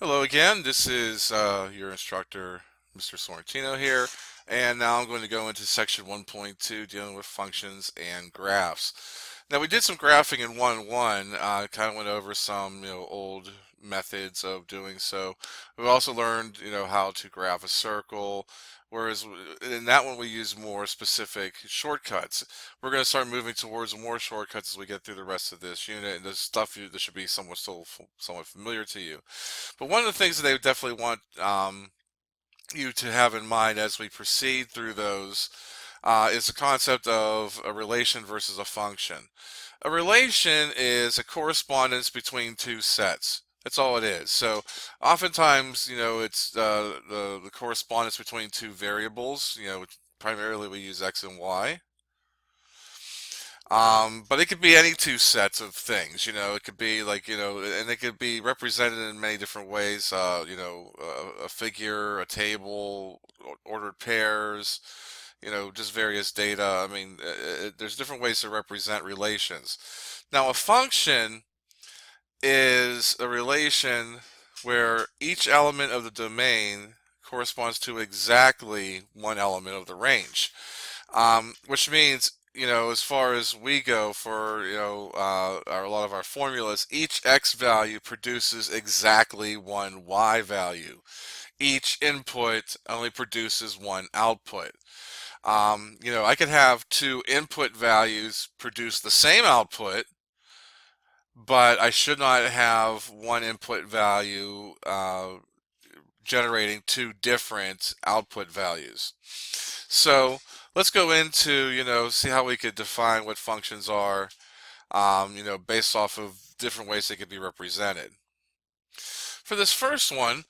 Hello again. This is your instructor, Mr. Sorrentino here, and now I'm going to go into section 1.2 dealing with functions and graphs. Now we did some graphing in 1.1, kind of went over some old methods of doing so. We also learned how to graph a circle, whereas in that one we use more specific shortcuts. We're going to start moving towards more shortcuts as we get through the rest of this unit, and this stuff that should be somewhat familiar to you. But one of the things that they definitely want you to have in mind as we proceed through those is the concept of a relation versus a function. A relation is a correspondence between two sets. That's all it is. So oftentimes, it's the correspondence between two variables. Primarily we use x and y. But it could be any two sets of things, it could be like, and it could be represented in many different ways, a figure, a table, ordered pairs, just various data. I mean, there's different ways to represent relations. Now, a function is a relation where each element of the domain corresponds to exactly one element of the range, which means as far as we go for, a lot of our formulas, each x value produces exactly one y value. Each input only produces one output. I could have two input values produce the same output, but I should not have one input value generating two different output values. So let's go into, see how we could define what functions are, based off of different ways they could be represented. For this first one,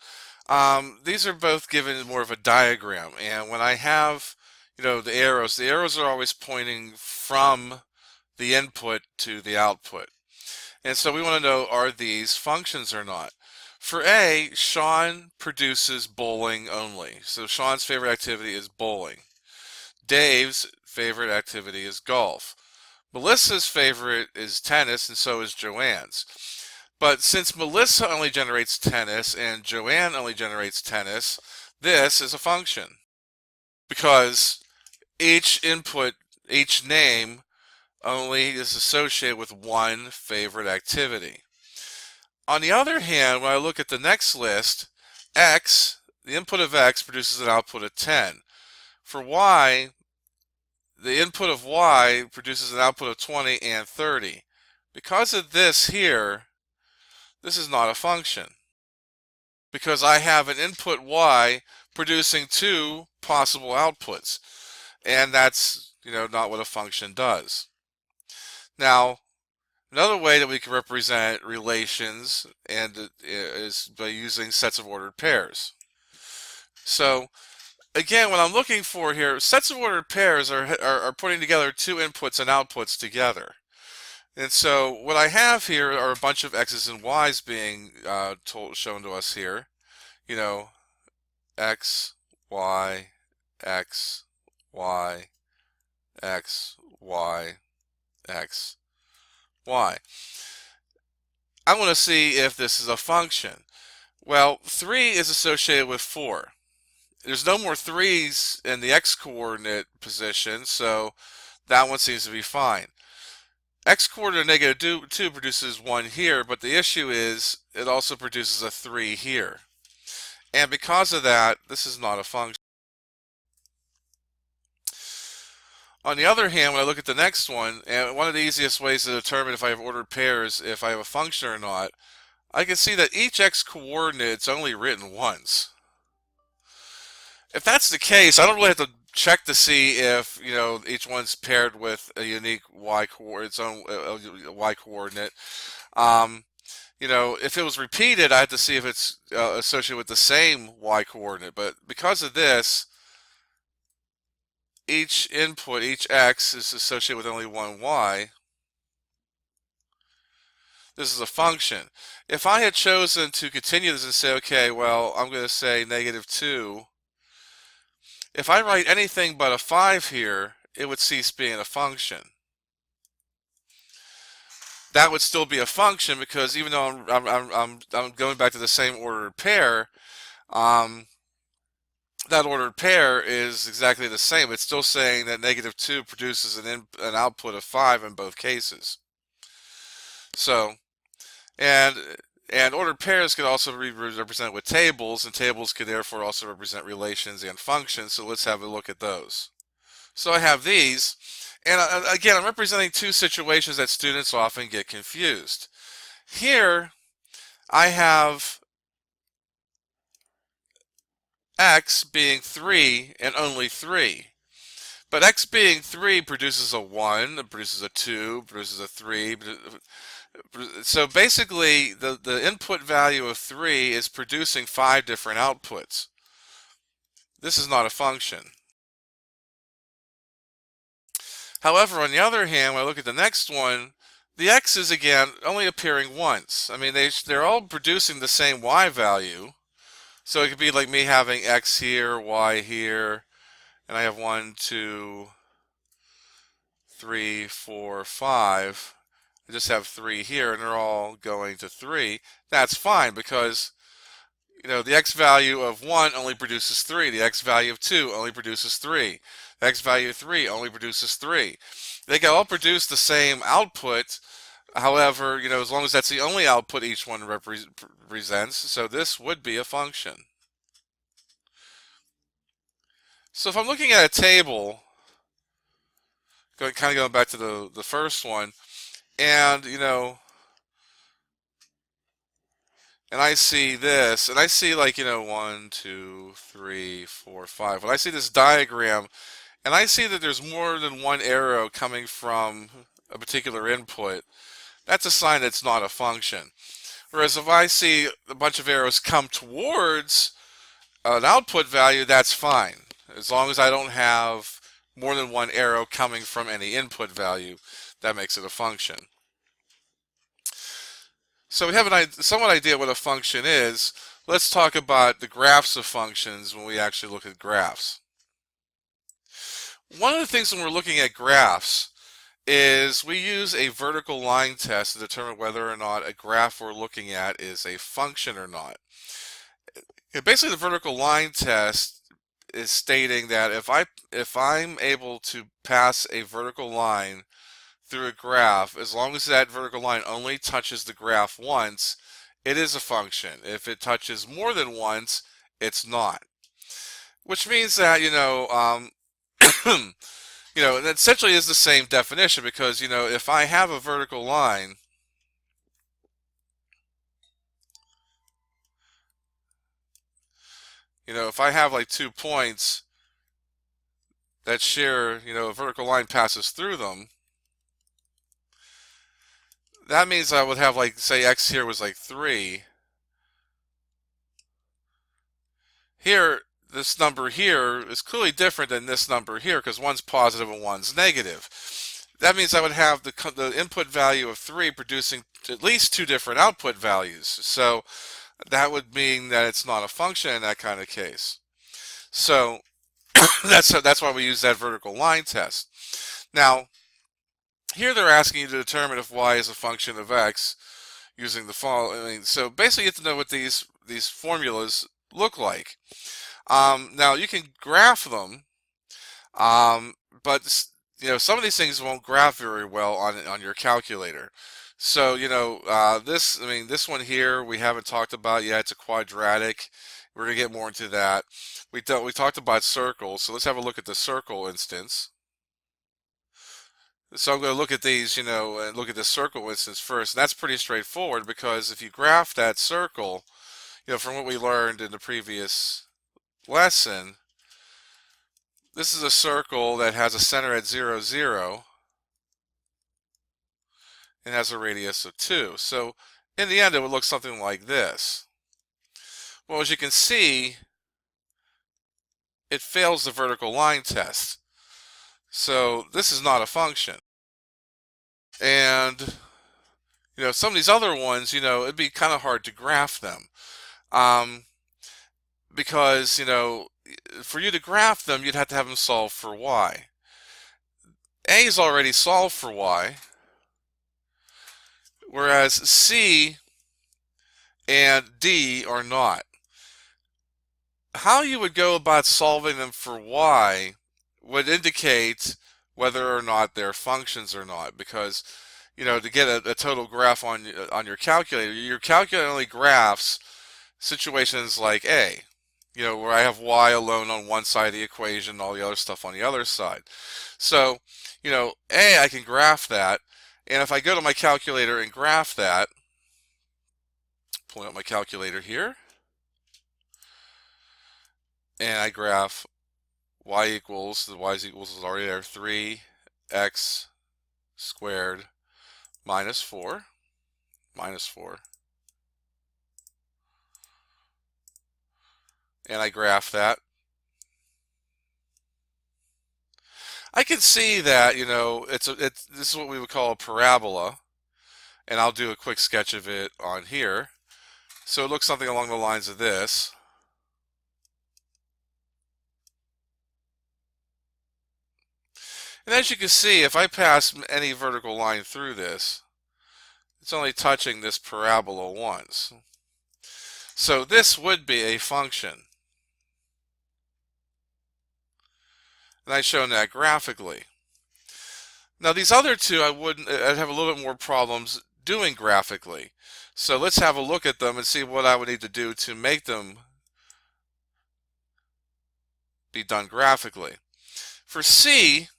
these are both given more of a diagram. And when I have, the arrows are always pointing from the input to the output. And so we want to know, are these functions or not? For A, Sean produces bowling only. So Sean's favorite activity is bowling. Dave's favorite activity is golf. Melissa's favorite is tennis, and so is Joanne's. But since Melissa only generates tennis and Joanne only generates tennis, this is a function because each input, each name only is associated with one favorite activity. On the other hand, when I look at the next list, X, the input of X produces an output of 10. For Y, the input of Y produces an output of 20 and 30. Because of this here, this is not a function. Because I have an input Y producing two possible outputs. And that's, not what a function does. Now, another way that we can represent relations is by using sets of ordered pairs. So again, what I'm looking for here, sets of ordered pairs are putting together two inputs and outputs together. And so what I have here are a bunch of x's and y's being shown to us here. X, y, x, y, x, y, x, y. I want to see if this is a function. Well, 3 is associated with 4. There's no more 3's in the x-coordinate position, so that one seems to be fine. X-coordinate negative 2 produces 1 here, but the issue is it also produces a 3 here. And because of that, this is not a function. On the other hand, when I look at the next one, and one of the easiest ways to determine if I have ordered pairs, if I have a function or not, I can see that each x-coordinate is only written once. If that's the case, I don't really have to check to see if each one's paired with a unique y coordinate, its own y coordinate. If it was repeated, I had to see if it's associated with the same y coordinate. But because of this, each input, each x, is associated with only one y. This is a function. If I had chosen to continue this and say, okay, well, I'm going to say negative 2. If I write anything but a 5 here, it would cease being a function. that would still be a function because even though I'm going back to the same ordered pair, um, that ordered pair is exactly the same. It's still saying that -2 produces an output of 5 in both cases. So, and and ordered pairs could also be represented with tables, and tables could therefore also represent relations and functions. So let's have a look at those. So I have these, and again, I'm representing two situations that students often get confused. Here, I have x being 3 and only 3. But x being 3 produces a 1, it produces a 2, produces a 3. So basically, the input value of 3 is producing 5 different outputs. This is not a function. However, on the other hand, when I look at the next one, the x is again only appearing once. I mean, they're all producing the same y value. So it could be like me having x here, y here, and I have 1, 2, 3, 4, 5. I just have 3 here, and they're all going to 3. That's fine because the x value of 1 only produces 3. The x value of 2 only produces 3. The x value of 3 only produces 3. They can all produce the same output. However, as long as that's the only output each one represents, so this would be a function. So if I'm looking at a table, kind of going back to the first one, and and I see this, and I see like 1, 2, 3, 4, 5. When I see this diagram, and I see that there's more than one arrow coming from a particular input, that's a sign that it's not a function. Whereas if I see a bunch of arrows come towards an output value, that's fine. As long as I don't have more than one arrow coming from any input value, that makes it a function. So we have a somewhat idea what a function is. Let's talk about the graphs of functions when we actually look at graphs. One of the things when we're looking at graphs is we use a vertical line test to determine whether or not a graph we're looking at is a function or not. Basically, the vertical line test is stating that if I'm able to pass a vertical line through a graph, as long as that vertical line only touches the graph once, it is a function. If it touches more than once, it's not. Which means that it essentially is the same definition because if I have a vertical line, if I have like 2 points that share, a vertical line passes through them, that means I would have like, say x here was like 3. Here, this number here is clearly different than this number here because one's positive and one's negative. That means I would have the input value of 3 producing at least 2 different output values. So that would mean that it's not a function in that kind of case. So that's why we use that vertical line test. Now, here they're asking you to determine if y is a function of x using the following. So basically, you have to know what these formulas look like. Now you can graph them, but some of these things won't graph very well on your calculator. So this one here we haven't talked about yet. It's a quadratic. We're gonna get more into that. We talked about circles, so let's have a look at the circle instance. So I'm going to look at these, and look at the circle instance first. And that's pretty straightforward because if you graph that circle, from what we learned in the previous lesson, this is a circle that has a center at 0, 0 and has a radius of 2. So in the end, it would look something like this. Well, as you can see, it fails the vertical line test. So this is not a function. And some of these other ones, it'd be kind of hard to graph them. Because, for you to graph them, you'd have to have them solve for y. A is already solved for y. whereas C and D are not. How you would go about solving them for Y would indicate whether or not they're functions or not, because to get a total graph on your calculator only graphs situations like A, where I have Y alone on one side of the equation, all the other stuff on the other side. So, A, I can graph that, and if I go to my calculator and graph that, pulling up my calculator here, and I graph y equals, the y equals is already there, 3x squared minus 4, and I graph that. I can see that, this is what we would call a parabola, and I'll do a quick sketch of it on here. So it looks something along the lines of this. And as you can see, if I pass any vertical line through this, it's only touching this parabola once. So this would be a function. And I've shown that graphically. Now these other two I'd have a little bit more problems doing graphically. So let's have a look at them and see what I would need to do to make them be done graphically. For C,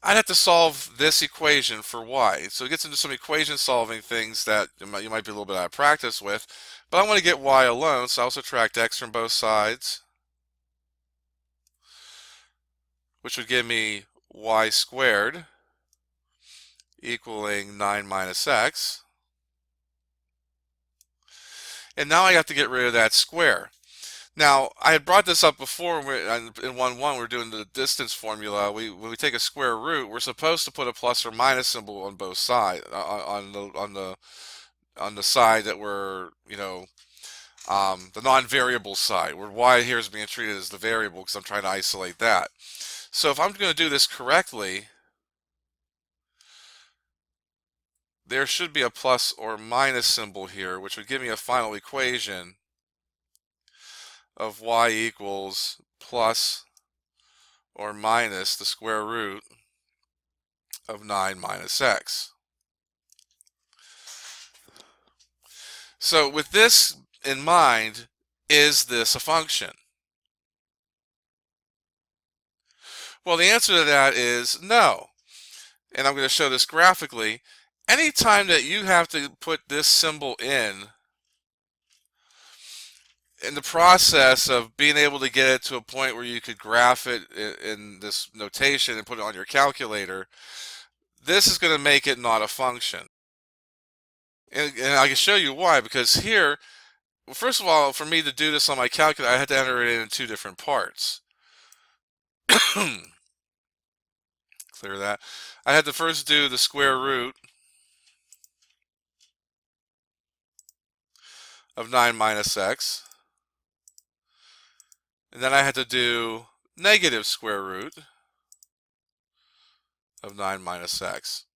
I'd have to solve this equation for Y. So it gets into some equation solving things that you might be a little bit out of practice with. But I want to get Y alone, so I'll subtract X from both sides, which would give me Y squared equaling 9 minus X. And now I have to get rid of that square. Now, I had brought this up before in 1.1, we're doing the distance formula. When we take a square root, we're supposed to put a plus or minus symbol on both sides, on the side that we're, the non-variable side, where Y here is being treated as the variable because I'm trying to isolate that. So if I'm going to do this correctly, there should be a plus or minus symbol here, which would give me a final equation of Y equals plus or minus the square root of 9 minus X. So with this in mind, is this a function? Well, the answer to that is no. And I'm going to show this graphically. Anytime that you have to put this symbol in the process of being able to get it to a point where you could graph it in this notation and put it on your calculator, this is going to make it not a function. And I can show you why, because here, well, first of all, for me to do this on my calculator, I had to enter it in two different parts. Clear that. I had to first do the square root of 9 minus X. And then I had to do negative square root of 9 minus X.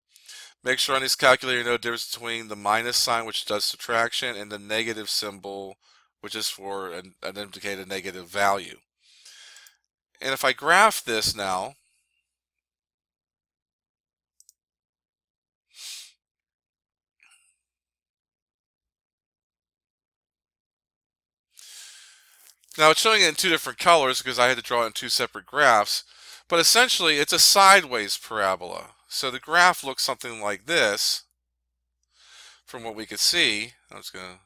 Make sure on this calculator you know the difference between the minus sign, which does subtraction, and the negative symbol, which is for an indicated negative value. And if I graph this now, now it's showing it in two different colors because I had to draw it in two separate graphs, but essentially it's a sideways parabola. So the graph looks something like this from what we could see. I'm just going to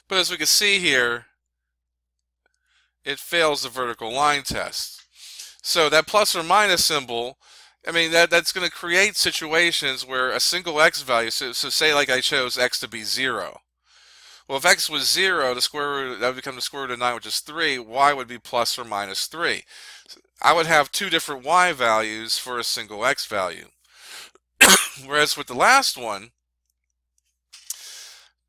But as we can see here, it fails the vertical line test. So that plus or minus symbol, I mean, that's going to create situations where a single x value, so say like I chose x to be 0. Well, if x was 0, the square root, that would become the square root of 9, which is 3. Y would be plus or minus 3. I would have two different y values for a single x value. Whereas with the last one,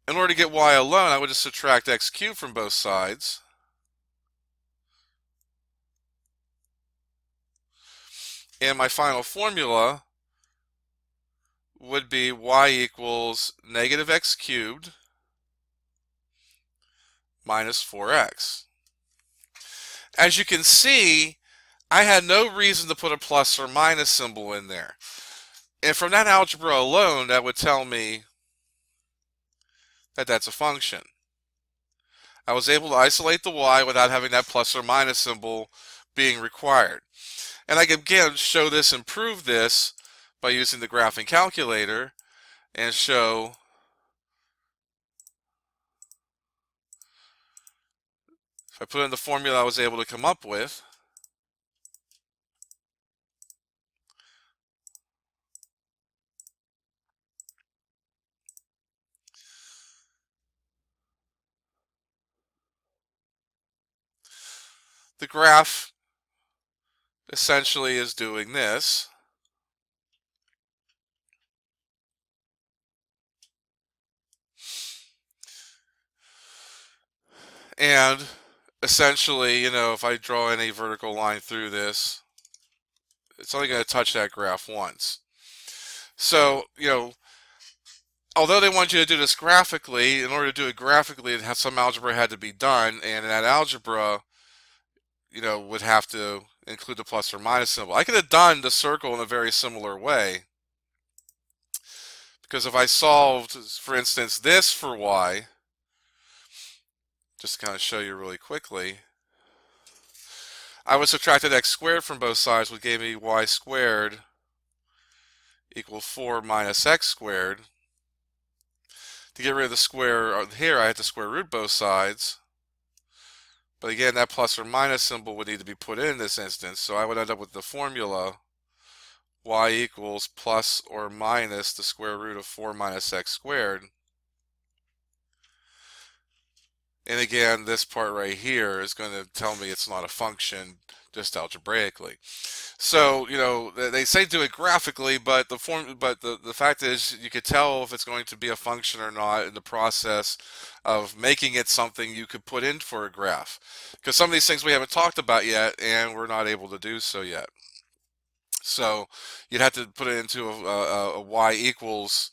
in order to get y alone, I would just subtract x cubed from both sides. And my final formula would be y equals negative x cubed minus 4x. As you can see, I had no reason to put a plus or minus symbol in there. And from that algebra alone, that would tell me that that's a function. I was able to isolate the y without having that plus or minus symbol being required. And I can again show this and prove this by using the graphing calculator and show if I put in the formula I was able to come up with, the graph essentially is doing this. And essentially, if I draw any vertical line through this, it's only going to touch that graph once. So, although they want you to do this graphically, in order to do it graphically, some algebra had to be done, and that algebra, would have to include the plus or minus symbol. I could have done the circle in a very similar way, because if I solved, for instance, this for y, just to kind of show you really quickly, I would subtract x squared from both sides, which gave me y squared equal 4 minus x squared. To get rid of the square here, I had to square root both sides. But again, that plus or minus symbol would need to be put in this instance, so I would end up with the formula y equals plus or minus the square root of 4 minus x squared. And again, this part right here is going to tell me it's not a function just algebraically. So, they say do it graphically, but the fact is you could tell if it's going to be a function or not in the process of making it something you could put in for a graph. Because some of these things we haven't talked about yet, and we're not able to do so yet. So you'd have to put it into a y equals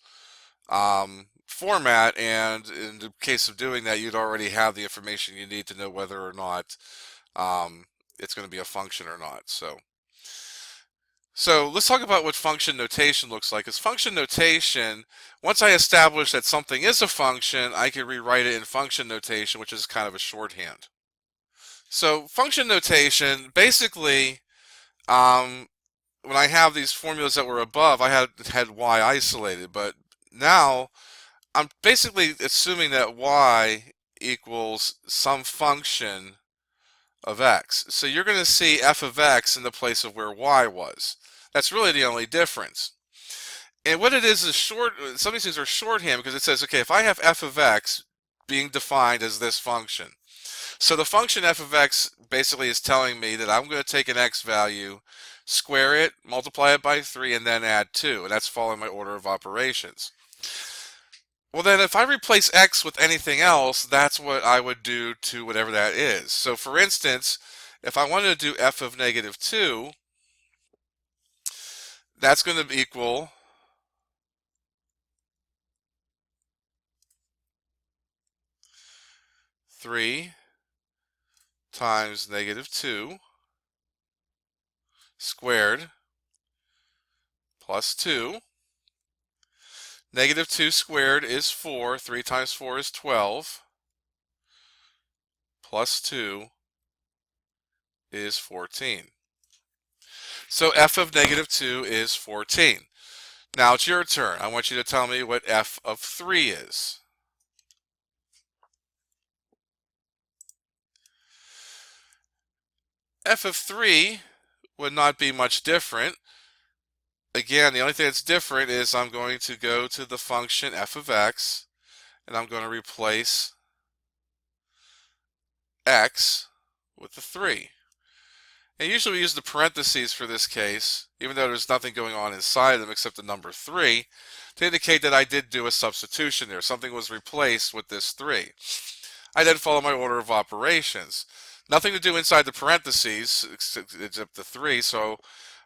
format, and in the case of doing that, you'd already have the information you need to know whether or not it's going to be a function or not. So let's talk about what function notation looks like. As function notation, once I establish that something is a function, I can rewrite it in function notation, which is kind of a shorthand. So function notation, basically, when I have these formulas that were above, I had y isolated, but now I'm basically assuming that y equals some function of x. So you're going to see f of x in the place of where y was. That's really the only difference. And what it is some of these things are shorthand, because it says, okay, if I have f of x being defined as this function, so the function f of x basically is telling me that I'm going to take an x value, square it, multiply it by 3, and then add 2, and that's following my order of operations. Well, then if I replace x with anything else, that's what I would do to whatever that is. So for instance, if I wanted to do f of negative 2, that's going to equal three times negative 2 squared plus 2. Negative 2 squared is 4. 3 times 4 is 12. Plus 2 is 14. So f of negative 2 is 14. Now it's your turn. I want you to tell me what f of 3 is. F of 3 would not be much different. Again, the only thing that's different is I'm going to go to the function f of x, and I'm going to replace x with the 3. And usually we use the parentheses for this case, even though there's nothing going on inside them except the number 3, to indicate that I did do a substitution there. Something was replaced with this 3. I then follow my order of operations. Nothing to do inside the parentheses except the 3, so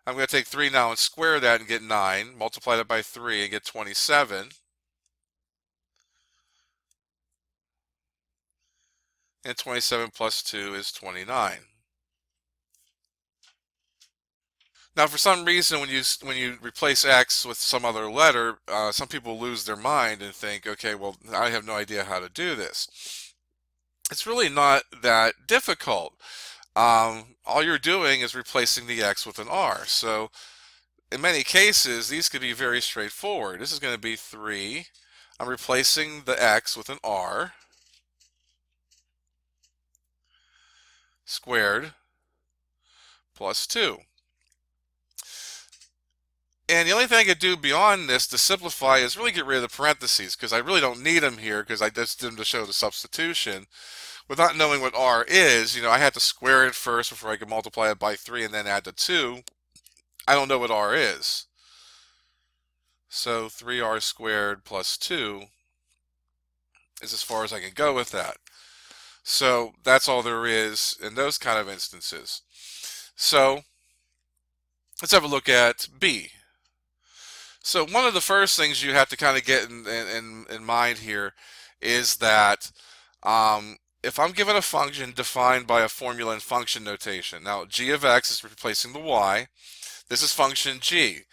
I'm going to take 3 now and square that and get 9. Multiply that by 3 and get 27. And 27 plus 2 is 29. Now, for some reason, when you replace x with some other letter, some people lose their mind and think, okay, well, I have no idea how to do this. It's really not that difficult. All you're doing is replacing the x with an r. So in many cases, these could be very straightforward. This is going to be 3. I'm replacing the x with an r squared plus 2. And the only thing I could do beyond this to simplify is really get rid of the parentheses, because I really don't need them here because I just did them to show the substitution. Without knowing what r is, I had to square it first before I could multiply it by 3 and then add the 2. I don't know what r is. So 3r squared plus 2 is as far as I can go with that. So that's all there is in those kind of instances. So let's have a look at B. So one of the first things you have to kind of get in mind here is that if I'm given a function defined by a formula in function notation, now g of x is replacing the y. This is function g.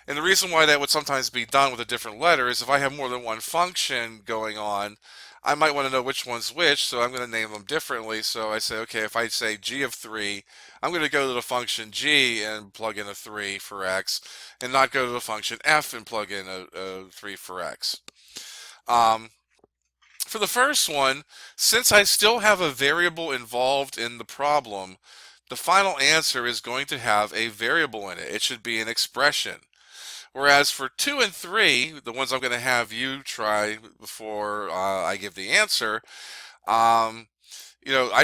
And the reason why that would sometimes be done with a different letter is if I have more than one function going on, I might want to know which one's which, so I'm going to name them differently. So I say, okay, if I say g of 3, I'm going to go to the function g and plug in a 3 for x, and not go to the function f and plug in a 3 for x. For the first one, since I still have a variable involved in the problem, the final answer is going to have a variable in it. It should be an expression. Whereas for 2 and 3, the ones I'm going to have you try before I give the answer, I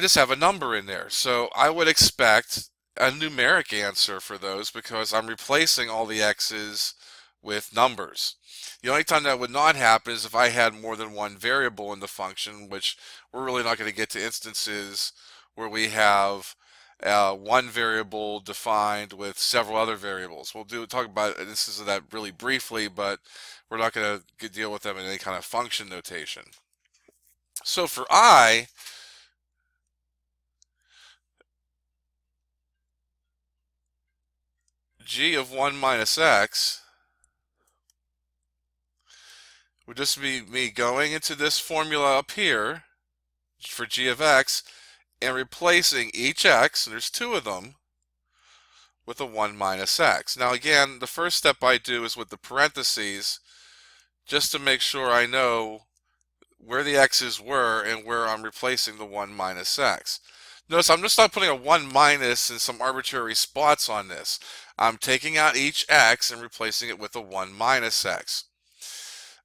just have a number in there. So I would expect a numeric answer for those because I'm replacing all the x's with numbers. The only time that would not happen is if I had more than one variable in the function, which we're really not going to get to instances where we have one variable defined with several other variables. We'll talk about instances of that really briefly, but we're not going to deal with them in any kind of function notation. So for I, g of 1 minus x would just be me going into this formula up here for g of x and replacing each x, and there's 2 of them, with a 1 minus x. Now again, the first step I do is with the parentheses, just to make sure I know where the x's were and where I'm replacing the 1 minus x. Notice I'm just not putting a 1 minus in some arbitrary spots on this. I'm taking out each x and replacing it with a 1 minus x.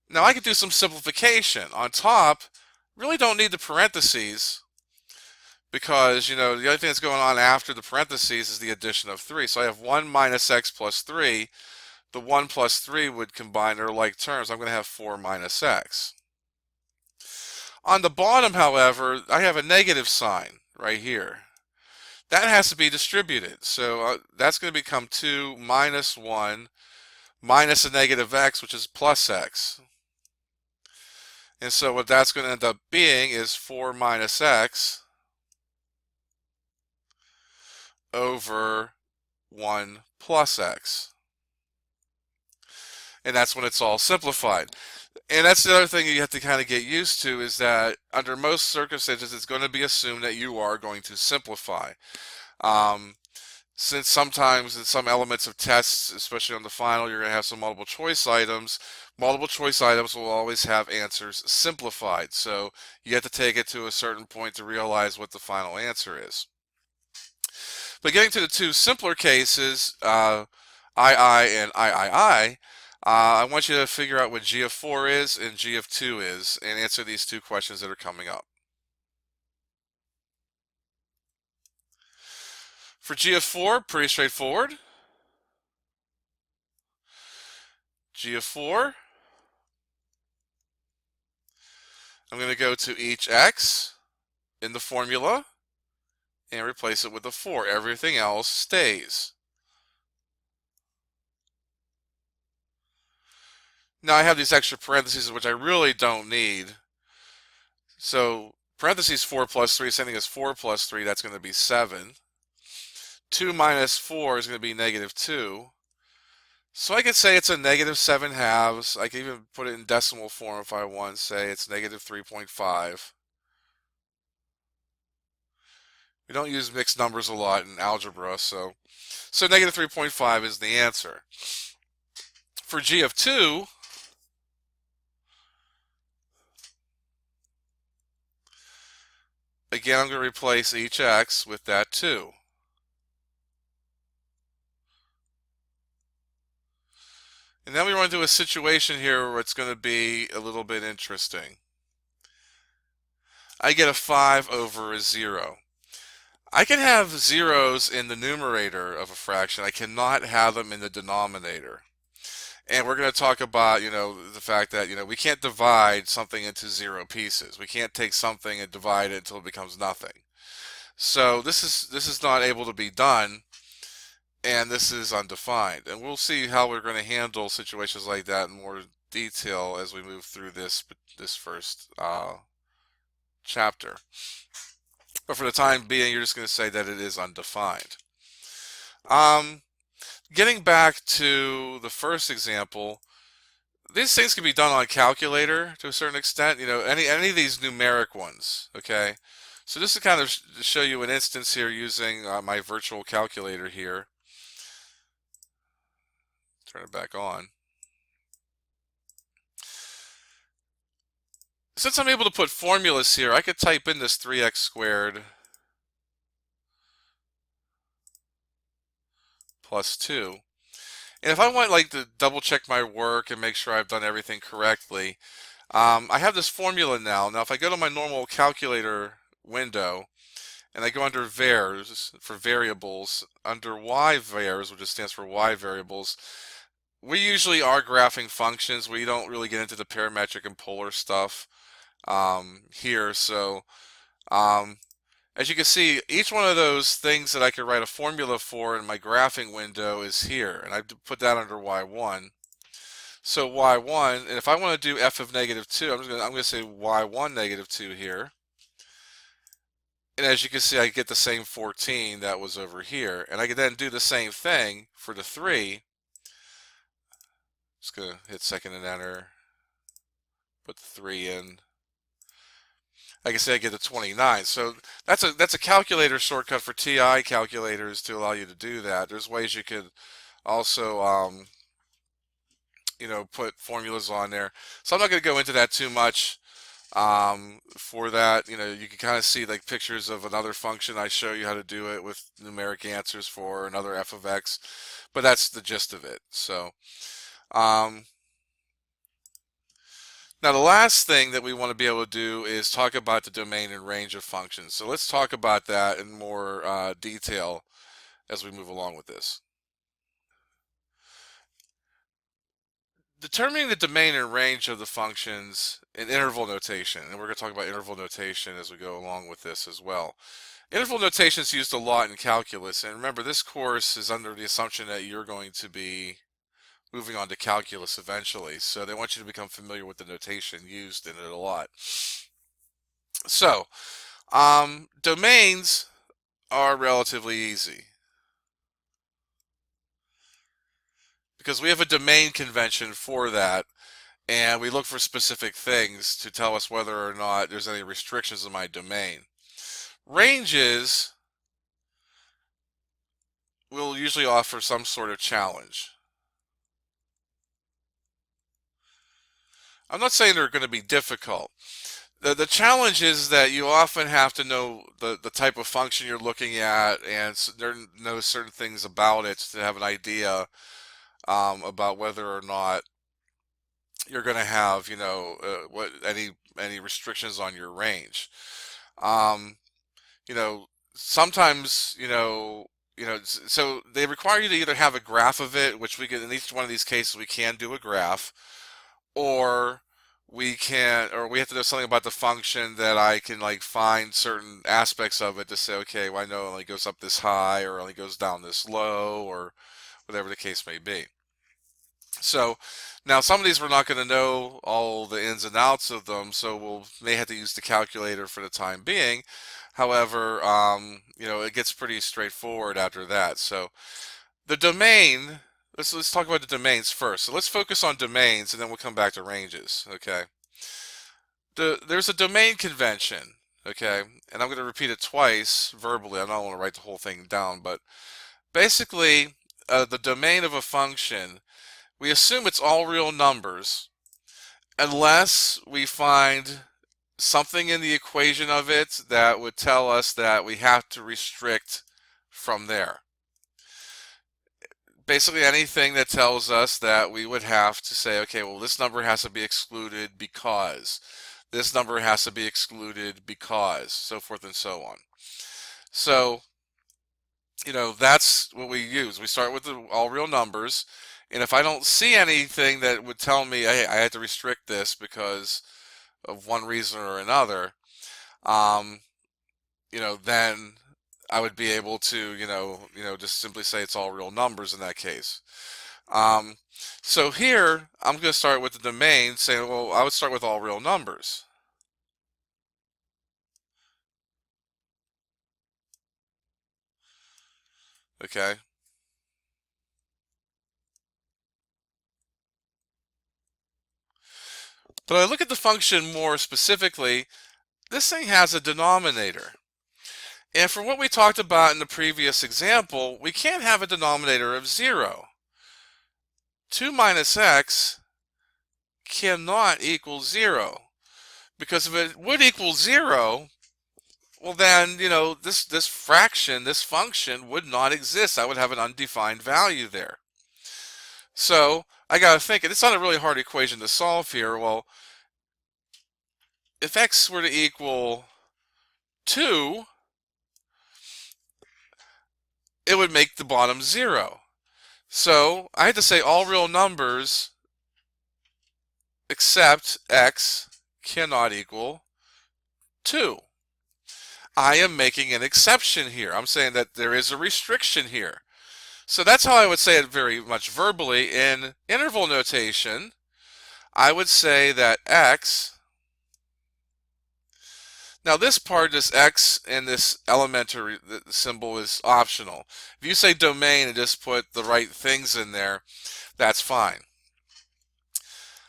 Now I could do some simplification. On top, really don't need the parentheses because, the only thing that's going on after the parentheses is the addition of 3. So I have 1 minus x plus 3. The 1 plus 3 would combine their like terms. I'm going to have 4 minus x. On the bottom, however, I have a negative sign right here. That has to be distributed. So that's going to become 2 minus 1 minus a negative x, which is plus x. And so what that's going to end up being is 4 minus x over 1 plus x. And that's when it's all simplified. And that's the other thing you have to kind of get used to is that under most circumstances, it's going to be assumed that you are going to simplify. Since sometimes in some elements of tests, especially on the final, you're going to have some multiple choice items. Multiple choice items will always have answers simplified. So you have to take it to a certain point to realize what the final answer is. But getting to the two simpler cases, II and III, I want you to figure out what g of 4 is and g of 2 is and answer these two questions that are coming up. For g of 4, pretty straightforward. G of 4, I'm going to go to each x in the formula and replace it with a 4. Everything else stays. Now I have these extra parentheses, which I really don't need. So parentheses 4 plus 3, sending us 4 plus 3, that's going to be 7. 2 minus 4 is going to be negative 2. So I could say it's a negative 7 halves. I can even put it in decimal form if I want, say it's negative 3.5. We don't use mixed numbers a lot in algebra, so negative 3.5 is the answer. For g of 2, again, I'm going to replace each x with that 2. And then we run into a situation here where it's going to be a little bit interesting. I get a 5 over a 0. I can have zeros in the numerator of a fraction. I cannot have them in the denominator. And we're going to talk about, the fact that, we can't divide something into 0 pieces. We can't take something and divide it until it becomes nothing. So this is not able to be done, and this is undefined. And we'll see how we're going to handle situations like that in more detail as we move through this first chapter. But for the time being, you're just going to say that it is undefined. Getting back to the first example, these things can be done on a calculator to a certain extent. Any of these numeric ones. Okay, so just to kind of show you an instance here using my virtual calculator here. Turn it back on. Since I'm able to put formulas here, I could type in this 3x squared plus 2. And if I want to double check my work and make sure I've done everything correctly, I have this formula now. Now if I go to my normal calculator window and I go under vars for variables, under y vars, which stands for y variables, we usually are graphing functions. We don't really get into the parametric and polar stuff here. So as you can see, each one of those things that I could write a formula for in my graphing window is here, and I put that under y1. So y1, and if I want to do f of negative 2, I'm going to say y1 negative 2 here. And as you can see, I get the same 14 that was over here. And I can then do the same thing for the 3. Just going to hit second and enter, put the 3 in. Like I say, I get the 29. So that's a calculator shortcut for TI calculators to allow you to do that. There's ways you could also, put formulas on there. So I'm not going to go into that too much. For that, you can kind of see like pictures of another function. I show you how to do it with numeric answers for another f of x, but that's the gist of it. So, now the last thing that we want to be able to do is talk about the domain and range of functions. So let's talk about that in more detail as we move along with this. Determining the domain and range of the functions in interval notation, and we're going to talk about interval notation as we go along with this as well. Interval notation is used a lot in calculus, and remember this course is under the assumption that you're going to be moving on to calculus eventually, so they want you to become familiar with the notation used in it a lot. So, domains are relatively easy because we have a domain convention for that, and we look for specific things to tell us whether or not there's any restrictions in my domain. Ranges will usually offer some sort of challenge. I'm not saying they're going to be difficult. The challenge is that you often have to know the type of function you're looking at and know certain things about it to have an idea about whether or not you're going to have, what any restrictions on your range. Sometimes, so they require you to either have a graph of it, which we can, in each one of these cases, we can do a graph, or we have to know something about the function that I can find certain aspects of it to say, okay, well, I know it only goes up this high or only goes down this low or whatever the case may be. So now some of these we're not going to know all the ins and outs of them, so we'll may have to use the calculator for the time being. However, it gets pretty straightforward after that. So the domain, let's talk about the domains first. So let's focus on domains and then we'll come back to ranges. Okay. There's a domain convention. Okay, and I'm going to repeat it twice verbally. I don't want to write the whole thing down, but basically, the domain of a function, we assume it's all real numbers unless we find something in the equation of it that would tell us that we have to restrict from there. Basically anything that tells us that we would have to say, okay, well, this number has to be excluded because, this number has to be excluded because, so forth and so on. So, that's what we use. We start with the all real numbers, and if I don't see anything that would tell me, hey, I had to restrict this because of one reason or another, um, then I would be able to, just simply say it's all real numbers in that case. Um, so here, I'm going to start with the domain saying, well, I would start with all real numbers. Okay. But I look at the function more specifically, this thing has a denominator. And from what we talked about in the previous example, we can't have a denominator of 0. 2 minus x cannot equal 0. Because if it would equal 0, well then, this fraction, this function would not exist. I would have an undefined value there. So I got to think, and it's not a really hard equation to solve here. Well, if x were to equal 2, it would make the bottom 0. So I had to say all real numbers except x cannot equal 2. I am making an exception here. I'm saying that there is a restriction here. So that's how I would say it very much verbally. In interval notation, I would say that x, now this part, this x and this elementary symbol is optional. If you say domain and just put the right things in there, that's fine.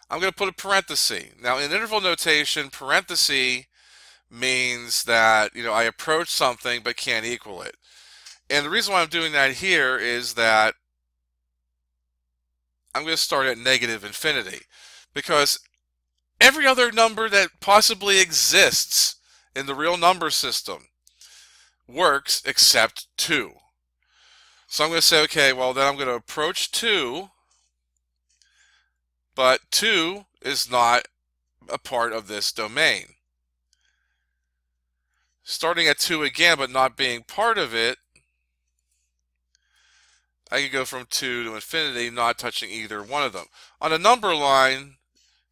I'm going to put a parenthesis. Now in interval notation, parenthesis means that, I approach something but can't equal it. And the reason why I'm doing that here is that I'm going to start at negative infinity, because every other number that possibly exists in the real number system works except 2. So I'm going to say, okay, well then I'm going to approach 2, but 2 is not a part of this domain. Starting at 2 again, but not being part of it, I could go from 2 to infinity, not touching either one of them. On a number line,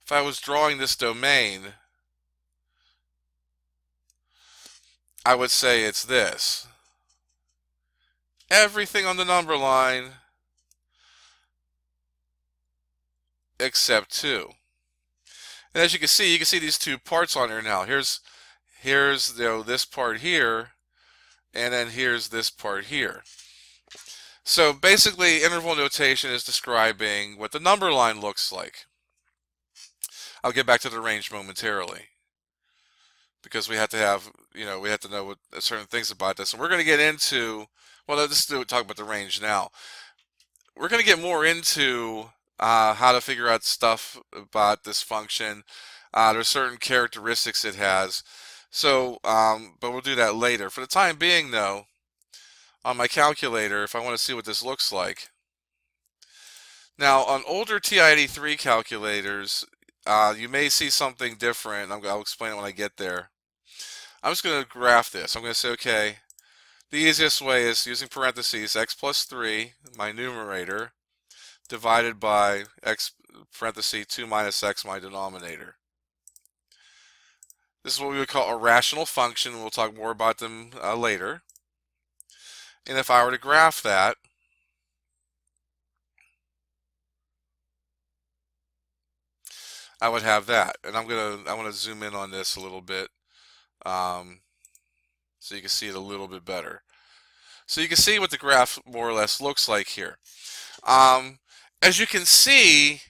if I was drawing this domain, I would say it's this. Everything on the number line except 2. And as you can see these two parts on here now. Here's this part here, and then here's this part here. So basically, interval notation is describing what the number line looks like. I'll get back to the range momentarily, because we have to have, we have to know what certain things about this. And we're going to get into, well, let's talk about the range now. We're going to get more into how to figure out stuff about this function. There's certain characteristics it has. So, but we'll do that later. For the time being, though, on my calculator, if I want to see what this looks like. Now, on older TI-83 calculators, you may see something different. I'll explain it when I get there. I'm just going to graph this. I'm going to say, okay, the easiest way is using parentheses, x plus 3, my numerator, divided by x parentheses 2 minus x, my denominator. This is what we would call a rational function. We'll talk more about them later. And if I were to graph that, I would have that. And I want to zoom in on this a little bit, um, so you can see it a little bit better. So you can see what the graph more or less looks like here. Um, as you can see,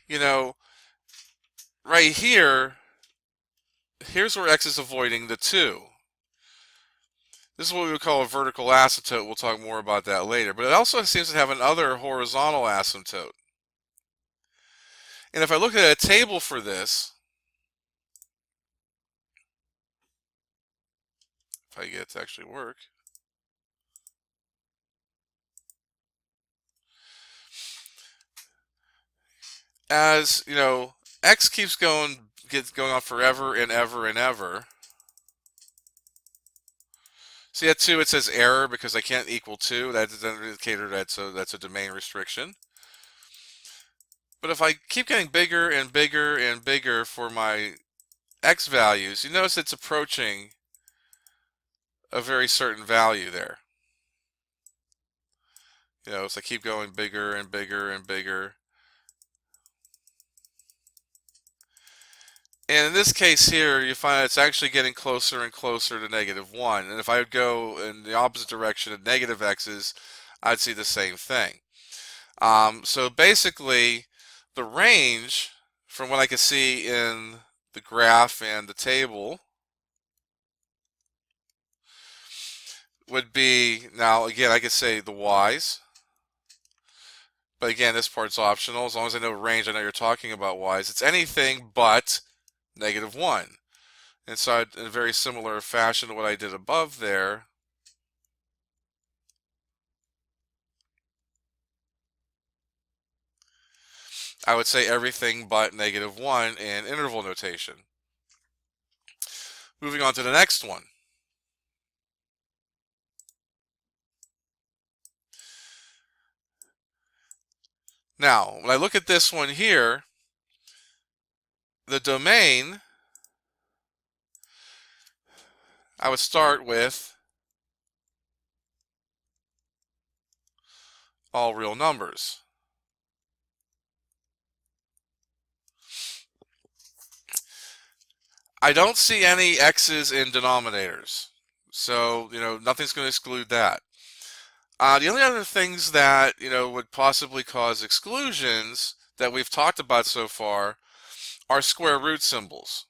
right here, here's where x is avoiding the 2. This is what we would call a vertical asymptote. We'll talk more about that later. But it also seems to have another horizontal asymptote. And if I look at a table for this, if I get it to actually work, as x keeps gets going on forever and ever and ever. See at 2 it says error because I can't equal 2. That's an indicator that's a domain restriction. But if I keep getting bigger and bigger and bigger for my x values, you notice it's approaching a very certain value there. So I keep going bigger and bigger and bigger. And in this case here, you find it's actually getting closer and closer to -1. And if I would go in the opposite direction of negative x's, I'd see the same thing. So basically, the range, from what I can see in the graph and the table, would be, now again, I could say the y's. But again, this part's optional. As long as I know range, I know you're talking about y's. It's anything but -1. And so in a very similar fashion to what I did above there, I would say everything but -1 in interval notation. Moving on to the next one. Now, when I look at this one here, the domain, I would start with all real numbers. I don't see any x's in denominators, so nothing's going to exclude that. The only other things that would possibly cause exclusions that we've talked about so far are square root symbols.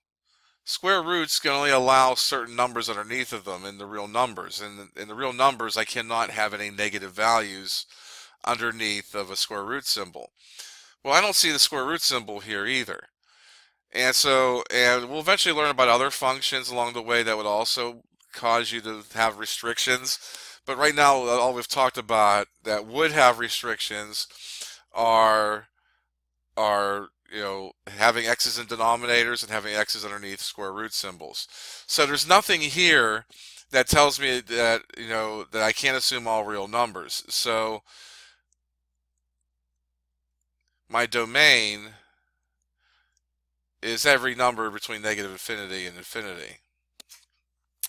Square roots can only allow certain numbers underneath of them in the real numbers. And in the real numbers, I cannot have any negative values underneath of a square root symbol. Well, I don't see the square root symbol here either. And we'll eventually learn about other functions along the way that would also cause you to have restrictions. But right now, all we've talked about that would have restrictions are having x's in denominators and having x's underneath square root symbols. So there's nothing here that tells me that that I can't assume all real numbers. So my domain is every number between -infinity and infinity.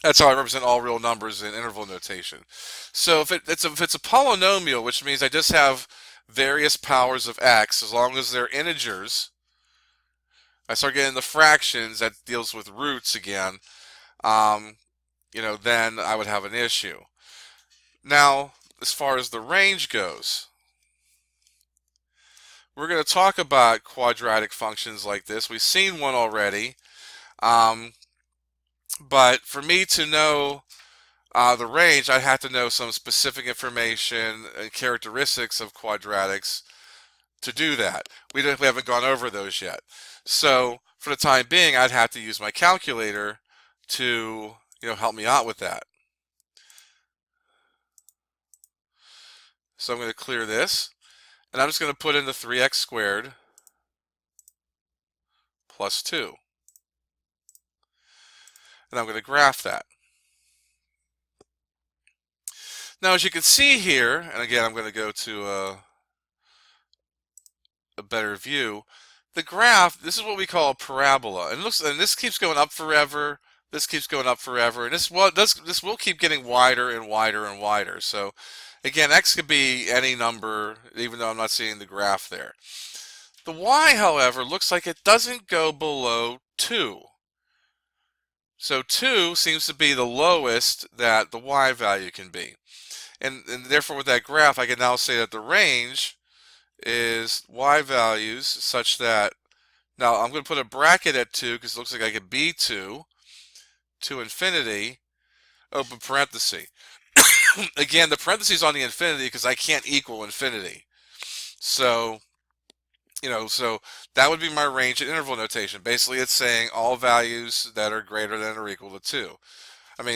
That's how I represent all real numbers in interval notation. So if it's a polynomial, which means I just have various powers of x, as long as they're integers, I start getting the fractions that deals with roots again, then I would have an issue. Now, as far as the range goes, we're going to talk about quadratic functions like this. We've seen one already, but for me to know the range, I'd have to know some specific information and characteristics of quadratics to do that. We haven't gone over those yet. So for the time being, I'd have to use my calculator to help me out with that. So I'm going to clear this, and I'm just going to put in the 3x squared plus 2. And I'm going to graph that. Now, as you can see here, and again, I'm going to go to a better view. The graph, this is what we call a parabola, and this keeps going up forever. This keeps going up forever, and this will keep getting wider and wider and wider. So, again, x could be any number, even though I'm not seeing the graph there. The y, however, looks like it doesn't go below 2. So 2 seems to be the lowest that the y value can be. And therefore, with that graph, I can now say that the range is y values such that, now I'm going to put a bracket at 2 because it looks like I could be 2 to infinity, open parenthesis. Again, the parentheses on the infinity because I can't equal infinity. So, so that would be my range in interval notation. Basically, it's saying all values that are greater than or equal to 2.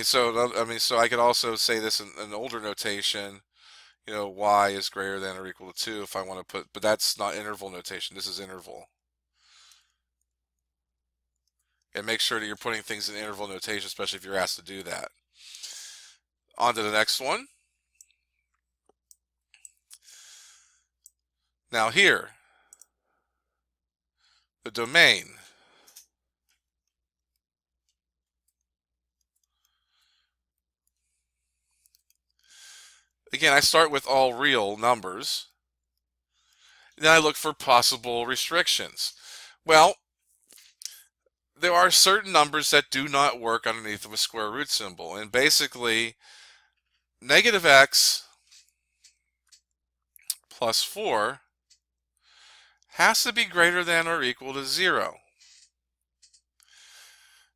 So I could also say this in an older notation, y is greater than or equal to 2 if I want to put, but that's not interval notation. This is interval. And make sure that you're putting things in interval notation, especially if you're asked to do that. On to the next one. Now here, the domain. Again, I start with all real numbers. Then I look for possible restrictions. Well, there are certain numbers that do not work underneath of a square root symbol. And basically, negative x plus 4 has to be greater than or equal to 0.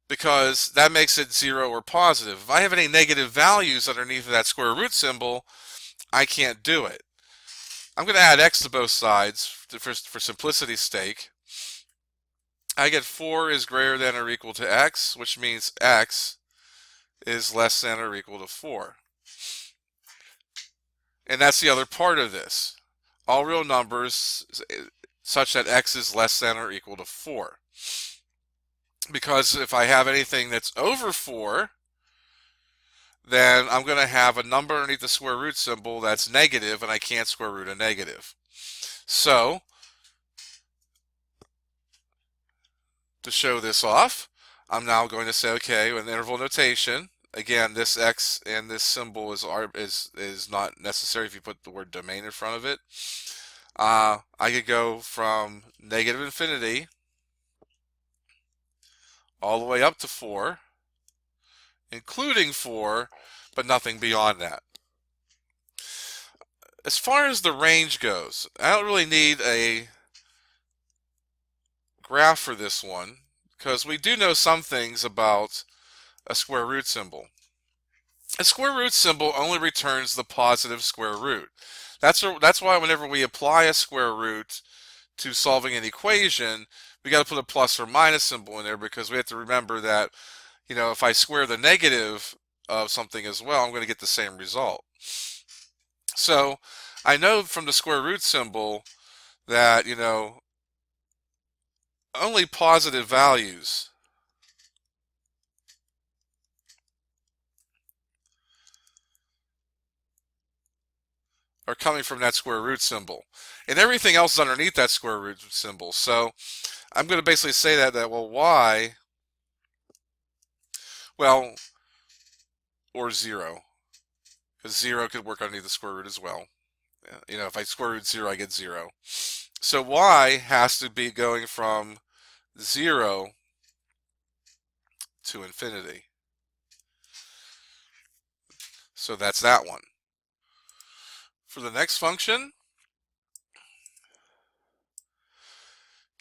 Because that makes it 0 or positive. If I have any negative values underneath of that square root symbol, I can't do it. I'm going to add x to both sides for simplicity's sake. I get 4 is greater than or equal to x, which means x is less than or equal to 4. And that's the other part of this. All real numbers such that x is less than or equal to 4. Because if I have anything that's over 4, then I'm going to have a number underneath the square root symbol that's negative, and I can't square root a negative. So, to show this off, I'm now going to say, okay, with interval notation, again, this x and this symbol is not necessary if you put the word domain in front of it. I could go from negative infinity all the way up to 4, including 4, but nothing beyond that. As far as the range goes, I don't really need a graph for this one because we do know some things about a square root symbol. A square root symbol only returns the positive square root. That's why whenever we apply a square root to solving an equation, we got to put a plus or minus symbol in there because we have to remember that, if I square the negative of something as well, I'm going to get the same result. So I know from the square root symbol that, only positive values are coming from that square root symbol. And everything else is underneath that square root symbol. So I'm going to basically say that y, or 0, because 0 could work underneath the square root as well. If I square root 0, I get 0. So y has to be going from 0 to infinity. So that's that one. For the next function,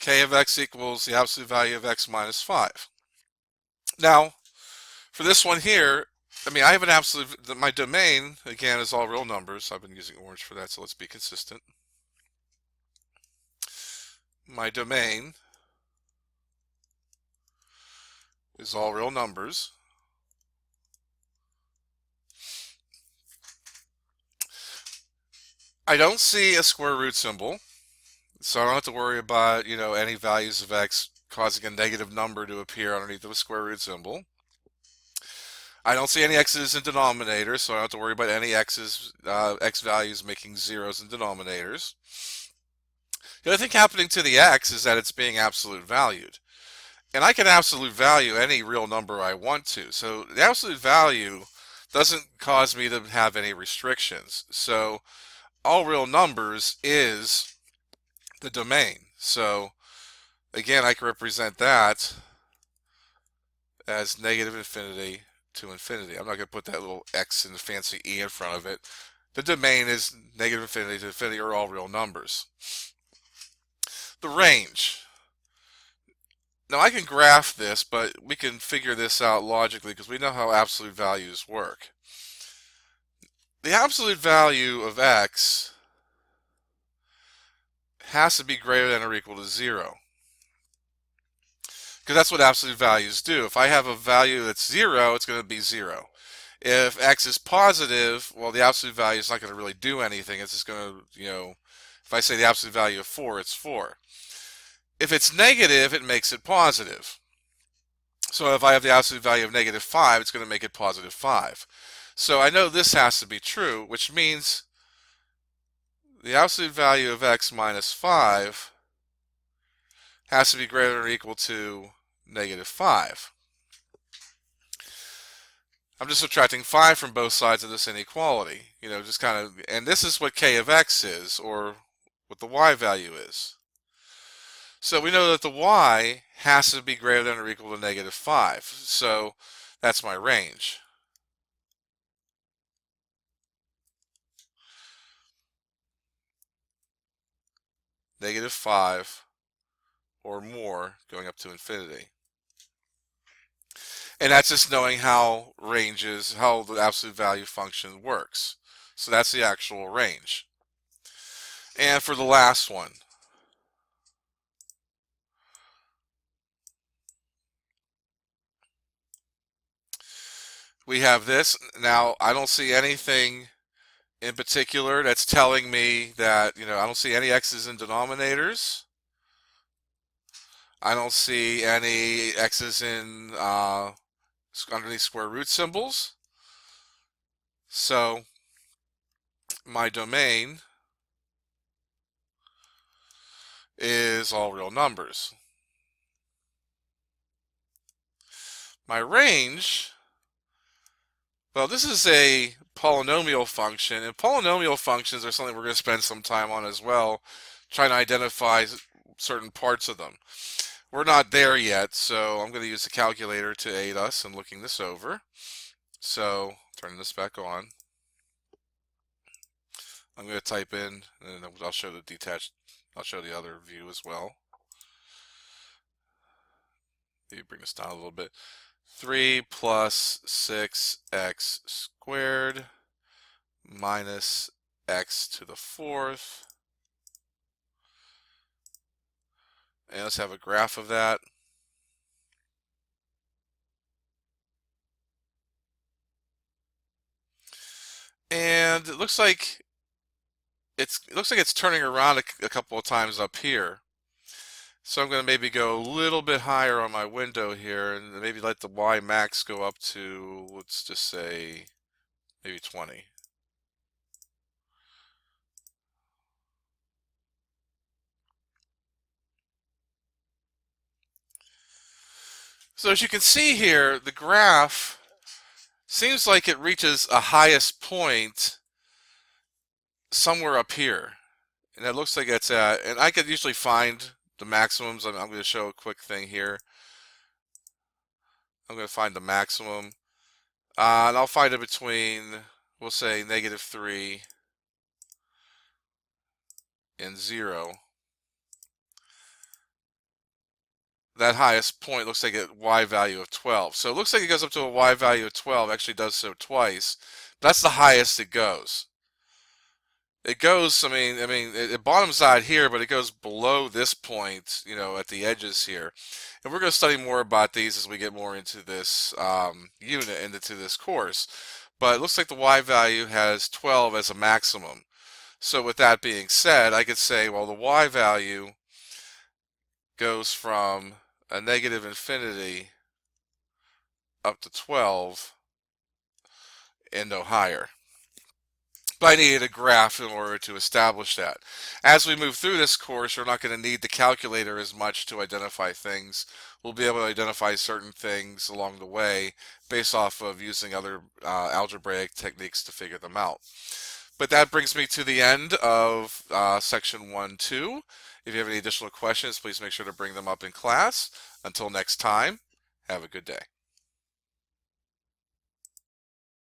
k of x equals the absolute value of x minus 5. Now, for this one here, I have an absolute, my domain, again, is all real numbers. I've been using orange for that, so let's be consistent. My domain is all real numbers. I don't see a square root symbol, so I don't have to worry about, any values of x causing a negative number to appear underneath of a square root symbol. I don't see any x's in denominators, so I don't have to worry about any x values making zeros in denominators. The other thing happening to the x is that it's being absolute valued. And I can absolute value any real number I want to. So the absolute value doesn't cause me to have any restrictions. So all real numbers is the domain. So again, I can represent that as negative infinity to infinity. I'm not going to put that little x and the fancy e in front of it. The domain is negative infinity to infinity are all real numbers. The range. Now I can graph this, but we can figure this out logically because we know how absolute values work. The absolute value of x has to be greater than or equal to 0. Because that's what absolute values do. If I have a value that's 0, it's going to be 0. If x is positive, well, the absolute value is not going to really do anything. It's just going to, if I say the absolute value of 4, it's 4. If it's negative, it makes it positive. So if I have the absolute value of negative 5, it's going to make it positive 5. So I know this has to be true, which means the absolute value of x minus 5 has to be greater than or equal to negative 5. I'm just subtracting 5 from both sides of this inequality. Just kind of, and this is what k of x is, or what the y value is. So we know that the y has to be greater than or equal to negative 5. So that's my range. Negative 5 or more going up to infinity. And that's just knowing how ranges, how the absolute value function works. So that's the actual range. And for the last one, we have this. Now, I don't see anything in particular that's telling me that, I don't see any x's in denominators. I don't see any x's in underneath square root symbols. So my domain is all real numbers. My range, well, this is a polynomial function, and polynomial functions are something we're going to spend some time on as well, trying to identify certain parts of them. We're not there yet, so I'm going to use the calculator to aid us in looking this over. So, turning this back on. I'm going to type in, and I'll show the detached, I'll show the other view as well. Maybe bring this down a little bit. 3 plus 6x squared minus x to the 4th. And let's have a graph of that. And it looks like it's turning around a couple of times up here. So I'm going to maybe go a little bit higher on my window here and maybe let the y max go up to, let's just say, maybe 20. So as you can see here, the graph seems like it reaches a highest point somewhere up here. And it looks like it's at, and I could usually find the maximums. I'm going to show a quick thing here. I'm going to find the maximum. And I'll find it between, we'll say, -3 and 0. That highest point looks like a y value of 12. So it looks like it goes up to a y value of 12. Actually does so twice. That's the highest it goes. It goes, it bottoms out here, but it goes below this point, at the edges here. And we're going to study more about these as we get more into this unit, into this course. But it looks like the y value has 12 as a maximum. So with that being said, I could say, well, the y value goes from a negative infinity up to 12 and no higher. But I needed a graph in order to establish that. As we move through this course, we're not going to need the calculator as much to identify things. We'll be able to identify certain things along the way based off of using other algebraic techniques to figure them out. But that brings me to the end of section 1-2. If you have any additional questions, please make sure to bring them up in class. Until next time, have a good day.